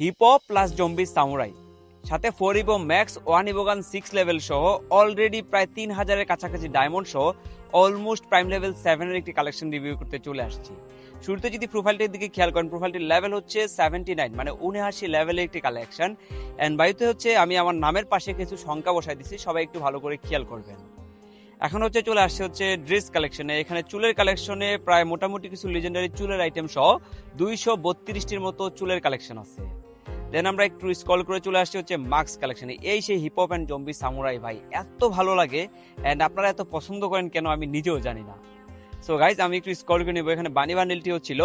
Hippo plus zombie samurai, সাথে 4 Ivo max 1 Ivo গান 6 level সহ অলরেডি প্রায় 3000-এর কাছাকাছি ডায়মন্ড সহ অলমোস্ট প্রাইম লেভেল 7 এর একটি কালেকশন রিভিউ করতে চলে আসছি। শুরুতে যদি প্রোফাইলটির দিকে খেয়াল করেন, প্রোফাইলটির লেভেল হচ্ছে 79, মানে 79 লেভেলের একটি কালেকশন। এন্ড বায়ুতে হচ্ছে আমি আমার নামের পাশে কিছু সংখ্যা বসাই দিচ্ছি, সবাই একটু ভালো করে খেয়াল করবেন। এখন হচ্ছে চলে আসছে হচ্ছে ড্রেস কালেকশনে। এখানে চুলের কালেকশনে প্রায় মোটামুটি কিছু লিজেন্ডারি চুলের আইটেম সহ 232টির মতো চুলের কালেকশন আছে। দেন আমরা একটু স্ক্রল করে চলে আসছি হচ্ছে মাস্ক কালেকশনে। এই সেই hip hop and zombie samurai ভাই এত ভালো লাগে, এন্ড আপনারা এত পছন্দ করেন কেন আমি নিজেও জানি না। সো গাইজ আমি একটু স্ক্রল করে নেবো। এখানে বানি বান্ডিলটিও ছিল,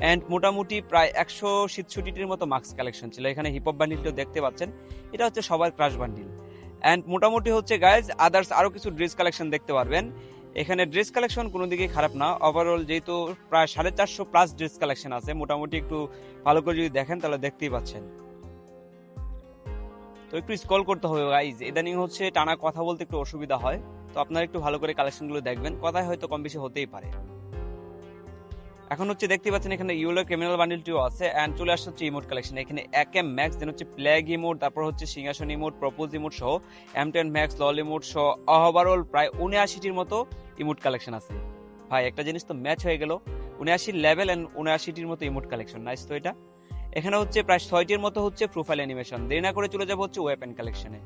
এন্ড মোটামুটি প্রায় 167টির মতো মাস্ক কালেকশন ছিল। এখানে হিপ হপ বান্ডিলটিও দেখতে পাচ্ছেন, এটা হচ্ছে সবার ক্রাশ বান্ডিল। এন্ড মোটামুটি হচ্ছে গাইজ আদার্স আরো কিছু ড্রেস কালেকশন দেখতে পারবেন। এখানে ড্রেস কালেকশন কোনো দিকে খারাপ না, ওভারঅল যেহেতু প্রায় 450+ ড্রেস কালেকশন আছে, মোটামুটি একটু ভালো করে যদি দেখেন তাহলে দেখতেই পাচ্ছেন। তো একটু স্ক্রল করতে হবে গাইজ, ইদানিং হচ্ছে টানা কথা বলতে একটু অসুবিধা হয়, তো আপনারা একটু ভালো করে কালেকশনগুলো দেখবেন, কথায় হয়তো কম বেশি হতেই পারে। এখন হচ্ছে দেখতে পাচ্ছেন এখানে ইউলো ক্রিমিনাল বান্ডিলটিও আছে, এন্ড চলে আসছে হচ্ছে ইমোট কালেকশন। এখানে একেম ম্যাক্স, দেন হচ্ছে প্লেগ ইমোট, তারপর হচ্ছে সিংহাসন ইমোট, প্রপোজ ইমোট সহ M10 ম্যাক্স, লল ইমোট সহ ওভারঅল প্রায় 79টির মতো ইমোট কালেকশন আছে। ভাই একটা জিনিস তো ম্যাচ হয়ে গেল, 79 লেভেল এন্ড 79টির মতো ইমোট কালেকশন, নাইস তো এটা। এখানে হচ্ছে প্রায় 6টির মতো হচ্ছে প্রোফাইল অ্যানিমেশন। দেরি না করে চলে যাবো হচ্ছে ওয়েপেন কালেকশনে।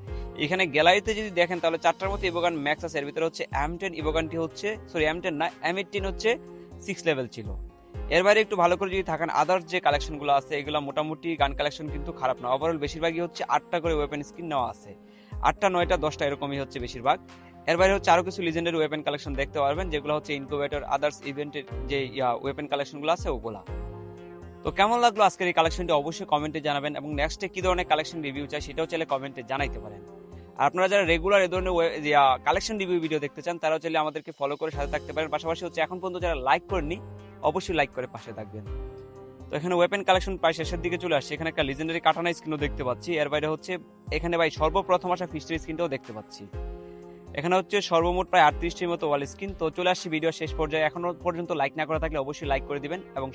এখানে গ্যালারিতে যদি দেখেন তাহলে 4টার মতো ইভোগান ম্যাক্স আছে, এর ভিতরে হচ্ছে M10 ইভোগানটি হচ্ছে M10 না M18 হচ্ছে 6 লেভেল ছিল। এর বাইরে একটু ভালো করে যদি থাকেন আদার্স যে কালেকশনগুলো আছে এগুলো মোটামুটি গান কালেকশন কিন্তু খারাপ না, ওভারঅল বেশিরভাগই হচ্ছে 8টা করে ওয়েপেন স্কিন নেওয়া আছে, 8টা 9টা 10টা এরকমই হচ্ছে বেশিরভাগ। এর বাইরে হচ্ছে আরো কিছু লিজেন্ডারি ওয়েপেন কালেকশন দেখতে পারবেন, যেগুলো হচ্ছে ইনকিউবেটর আদার্স ইভেন্টের যে ওয়েপেন কালেকশনগুলো আছে ওগুলা। তো কেমন লাগলো আজকের এই কালেকশনটি অবশ্যই কমেন্টে জানাবেন, এবং নেক্সটে কি ধরনের কালেকশন রিভিউ চাই সেটাও চাইলে কমেন্টে জানাইতে পারেন। আর আপনারা যারা রেগুলার এই ধরনের কালেকশন রিভিউ ভিডিও দেখতে চান তারাও চাইলে আমাদেরকে ফলো করে সাথে থাকতে পারেন। পাশাপাশি হচ্ছে এখন পর্যন্ত যারা লাইক করেননি অবশ্যই লাইক করে পাশে থাকবেন। তো এখানে ওয়েপেন কালেকশন প্রায় শেষের দিকে চলে আসছে। এখানে একটা লিজেন্ডারি কাটানা স্কিনও দেখতে পাচ্ছি। এর বাইরে হচ্ছে এখানে ভাই সর্বপ্রথম আসা ফিস্টের স্কিনটাও দেখতে পাচ্ছি। এখানে হচ্ছে সর্বমোট প্রায় 38টির মতো ওয়াল স্কিন। তো চলে আসছি ভিডিও শেষ পর্যায়ে, এখনো পর্যন্ত লাইক না করা থাকলে অবশ্যই লাইক করে দিবেন এবং